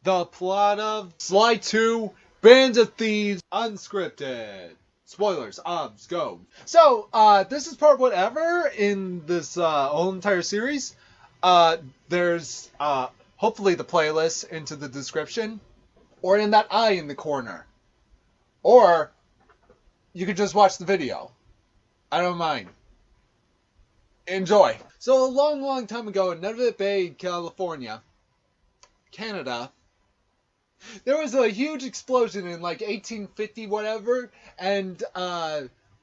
The plot of Sly 2, Bands of Thieves, Unscripted. Spoilers, obs, go. So, this is part whatever in this whole entire series. There's hopefully the playlist into the description, or in that eye in the corner. Or you could just watch the video. I don't mind. Enjoy. So a long time ago in Nunavut Bay, California, Canada, there was a huge explosion in like 1850 whatever, and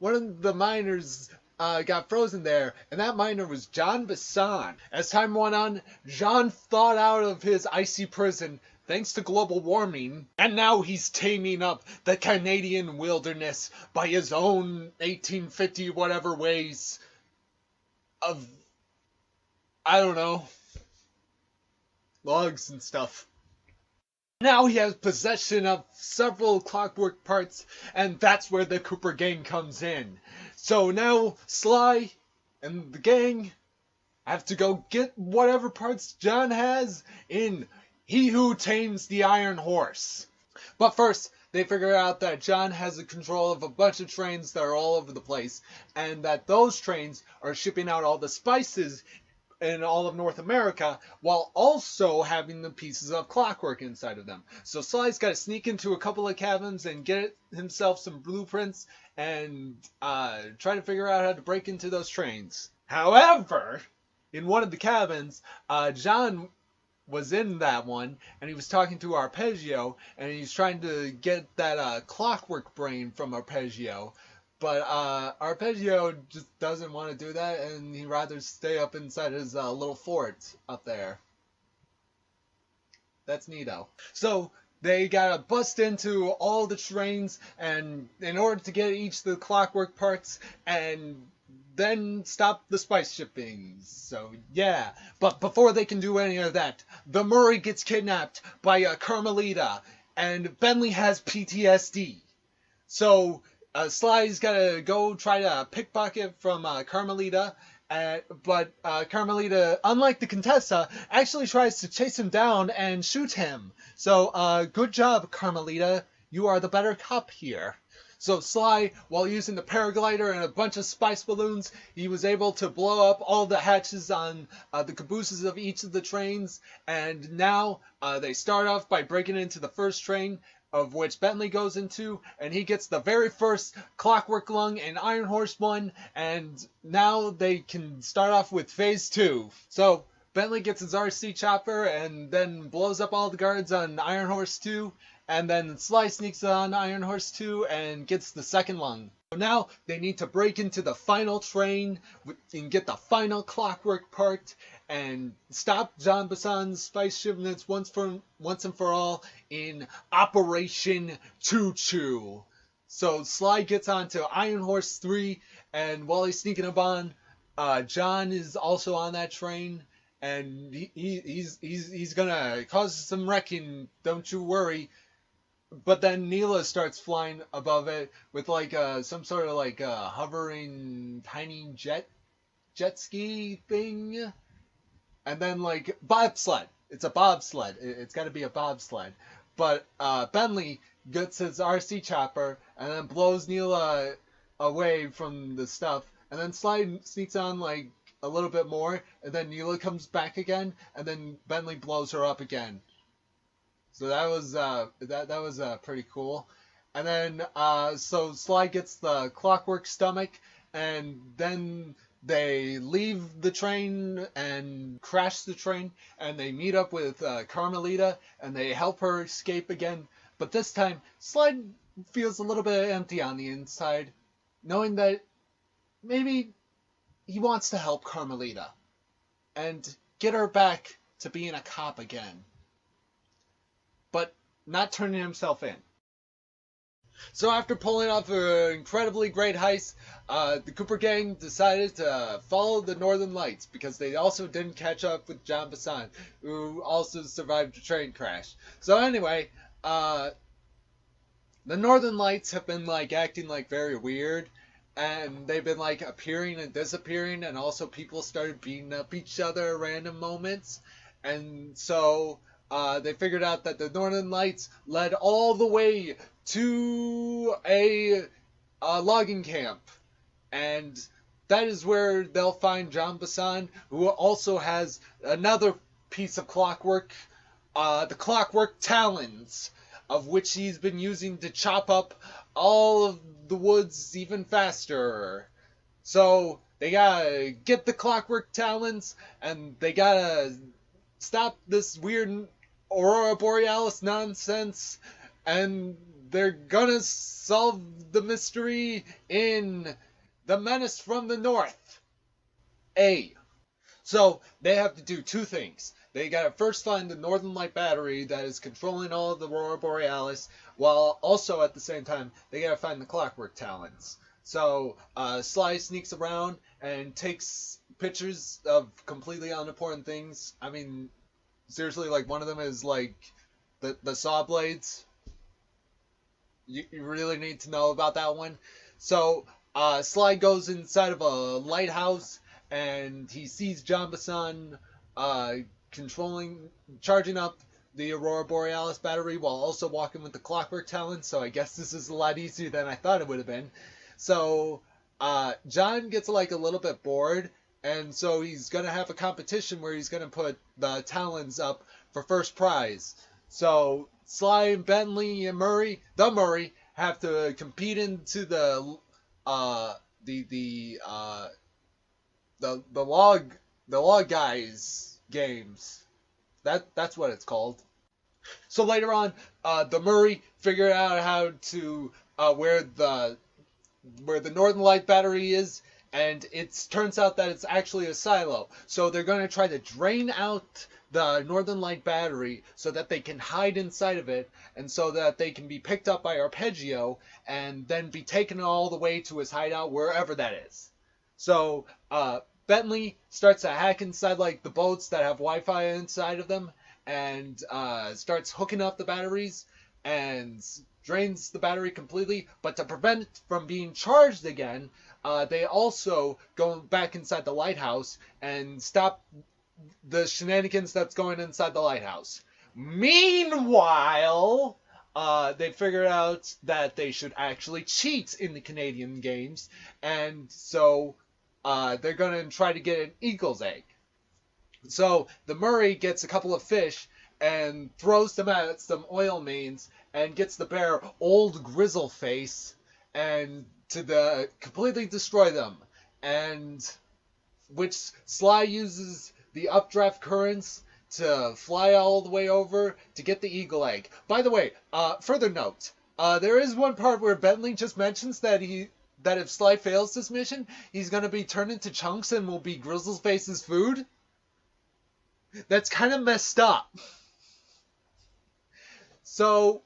one of the miners got frozen there, and that miner was John Bison. As time went on, John thawed out of his icy prison thanks to global warming, and now he's taming up the Canadian wilderness by his own 1850 whatever ways of, I don't know, logs and stuff. Now he has possession of several clockwork parts, and that's where the Cooper gang comes in. So now Sly and the gang have to go get whatever parts John has in He Who Tames the Iron Horse. But first, they figure out that John has the control of a bunch of trains that are all over the place, and that those trains are shipping out all the spices in all of North America, while also having the pieces of clockwork inside of them. So Sly's got to sneak into a couple of cabins and get himself some blueprints and try to figure out how to break into those trains. However, in one of the cabins, John was in that one, and he was talking to Arpeggio, and he's trying to get that clockwork brain from Arpeggio. But Arpeggio just doesn't want to do that, and he'd rather stay up inside his little fort up there. That's neato. So they gotta bust into all the trains, and in order to get each of the clockwork parts, and then stop the spice shipping. So yeah, but before they can do any of that, the Murray gets kidnapped by Carmelita, and Bentley has PTSD. So Sly's gotta go try to pickpocket from Carmelita, but Carmelita, unlike the Contessa, actually tries to chase him down and shoot him. So good job, Carmelita. You are the better cop here. So Sly, while using the paraglider and a bunch of spice balloons, he was able to blow up all the hatches on the cabooses of each of the trains. And now they start off by breaking into the first train, of which Bentley goes into, and he gets the very first clockwork lung and Iron Horse one, and now they can start off with phase 2. So Bentley gets his RC chopper and then blows up all the guards on Iron Horse 2, and then Sly sneaks on Iron Horse 2 and gets the second lung. So now they need to break into the final train and get the final clockwork part and stop John Bison's spice shipments once and for all in Operation Choo Choo. So Sly gets onto Iron Horse 3, and while he's sneaking up on, John is also on that train, and he's gonna cause some wrecking, don't you worry. But then Neela starts flying above it with like some sort of like hovering tiny jet ski thing, and then like bobsled. It's a bobsled. It's got to be a bobsled. But Bentley gets his RC chopper and then blows Neela away from the stuff, and then Sly sneaks on like a little bit more, and then Neela comes back again, and then Bentley blows her up again. So that was that was pretty cool. And then so Sly gets the clockwork stomach, and then they leave the train and crash the train, and they meet up with Carmelita, and they help her escape again. But this time, Sly feels a little bit empty on the inside, knowing that maybe he wants to help Carmelita and get her back to being a cop again, but not turning himself in. So after pulling off an incredibly great heist, the Cooper gang decided to follow the Northern Lights because they also didn't catch up with John Bison, who also survived a train crash. So anyway, the Northern Lights have been like acting like very weird, and they've been like appearing and disappearing, and also people started beating up each other at random moments. And so they figured out that the Northern Lights led all the way to a logging camp. And that is where they'll find John Bison, who also has another piece of clockwork, the clockwork talons, of which he's been using to chop up all of the woods even faster. So they gotta get the clockwork talons, and they gotta stop this weird Aurora Borealis nonsense, and they're gonna solve the mystery in The Menace from the North. So they have to do two things. They gotta first find the Northern Light battery that is controlling all of the Aurora Borealis, while also at the same time they gotta find the clockwork talons. So Sly sneaks around and takes pictures of completely unimportant things. I mean, seriously, like one of them is like the saw blades. You really need to know about that one. So Sly goes inside of a lighthouse and he sees John Bison charging up the Aurora Borealis battery while also walking with the clockwork talons. So I guess this is a lot easier than I thought it would have been. So John gets like a little bit bored, and so he's gonna have a competition where he's gonna put the talons up for first prize. So Sly and Bentley and Murray have to compete into the log guys games. That's what it's called. So later on, the Murray figured out how to where the Northern Light battery is, and it turns out that it's actually a silo. So they're going to try to drain out the Northern Light battery so that they can hide inside of it, and so that they can be picked up by Arpeggio and then be taken all the way to his hideout, wherever that is. So Bentley starts to hack inside like the boats that have Wi-Fi inside of them, and starts hooking up the batteries and drains the battery completely. But to prevent it from being charged again, they also go back inside the lighthouse and stop the shenanigans that's going inside the lighthouse. Meanwhile, they figured out that they should actually cheat in the Canadian games, and so they're going to try to get an eagle's egg. So the Murray gets a couple of fish and throws them at some oil mains and gets the bear Old Grizzleface and to completely destroy them. And which Sly uses the updraft currents to fly all the way over to get the eagle egg. By the way, further note, there is one part where Bentley just mentions that if Sly fails this mission, he's going to be turned into chunks and will be Grizzleface's food. That's kind of messed up. So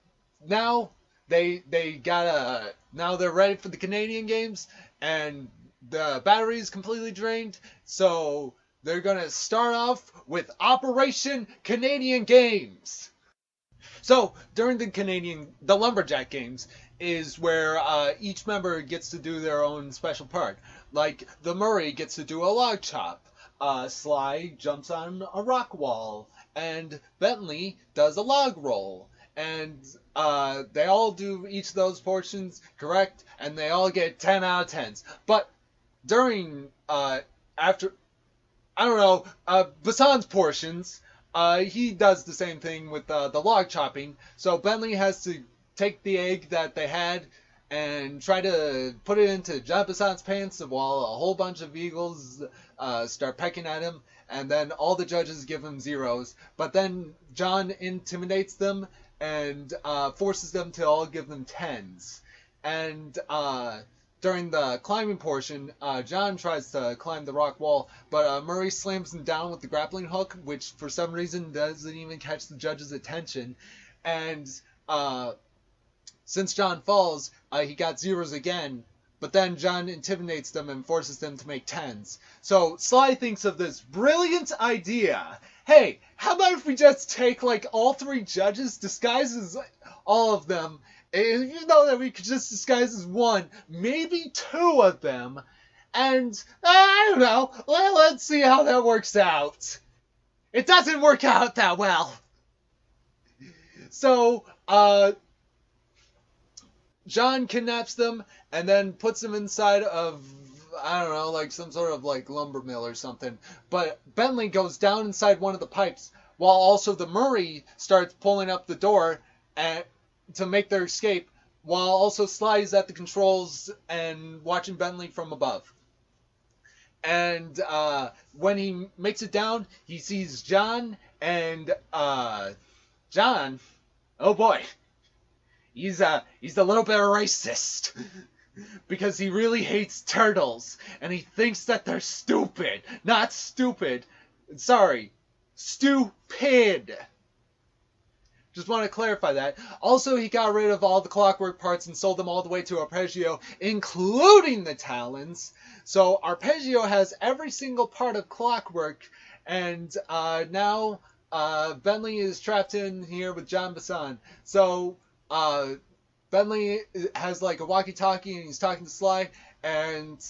now they're ready for the Canadian games, and the battery is completely drained. So they're gonna start off with Operation Canadian Games. So during the Lumberjack games is where each member gets to do their own special part. Like the Murray gets to do a log chop. Sly jumps on a rock wall, and Bentley does a log roll, and they all do each of those portions correct, and they all get 10 out of 10s. But during Bison's portions, he does the same thing with the log chopping. So Bentley has to take the egg that they had and try to put it into John Bison's pants while a whole bunch of eagles start pecking at him, and then all the judges give him zeros. But then John intimidates them and forces them to all give them 10s. And during the climbing portion, John tries to climb the rock wall, but Murray slams him down with the grappling hook, which for some reason doesn't even catch the judge's attention. And since John falls, he got zeros again, but then John intimidates them and forces them to make 10s. So Sly thinks of this brilliant idea. Hey, how about if we just take like all 3 judges, disguise as all of them, and you know that we could just disguise as 1, maybe 2 of them, and I don't know, let's see how that works out. It doesn't work out that well. So, John kidnaps them and then puts them inside of, I don't know, like some sort of like lumber mill or something. But Bentley goes down inside one of the pipes while also the Murray starts pulling up the door to make their escape, while also Sly is at the controls and watching Bentley from above. And when he makes it down, he sees John, and John, oh boy, he's a little bit racist because he really hates turtles and he thinks that they're stupid. Not stupid. Sorry. Stupid. Just want to clarify that. Also, he got rid of all the clockwork parts and sold them all the way to Arpeggio, including the talons. So Arpeggio has every single part of clockwork, and now Bentley is trapped in here with John Bison. So Bentley has like a walkie-talkie and he's talking to Sly, and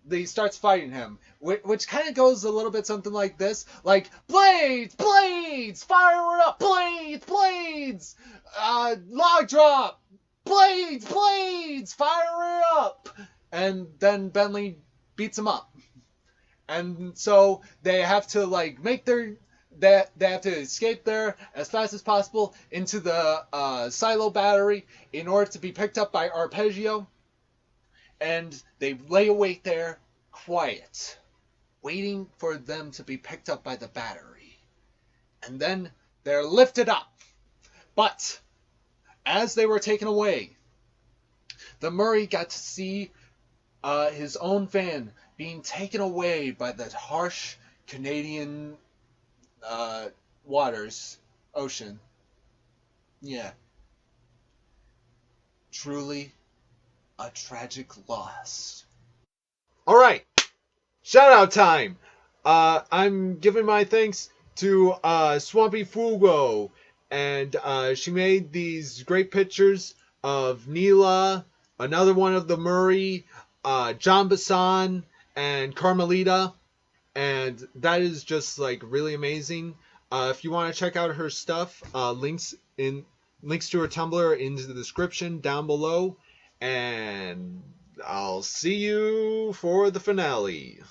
he starts fighting him, which kind of goes a little bit something like this, like, blades, blades, fire it up, blades, blades, log drop, blades, blades, fire it up, and then Bentley beats him up. And so they have to like make their, they have to escape there as fast as possible into the silo battery in order to be picked up by Arpeggio. And they lay awake there, quiet, waiting for them to be picked up by the battery. And then they're lifted up. But as they were taken away, the Murray got to see his own van being taken away by the harsh Canadian ocean. Yeah. Truly a tragic loss. Alright, shout out time. I'm giving my thanks to Swampy Fwoggo, and she made these great pictures of Neela, another one of the Murray, John Bison, and Carmelita, and that is just like really amazing. If you want to check out her stuff, links to her Tumblr in the description down below. And I'll see you for the finale.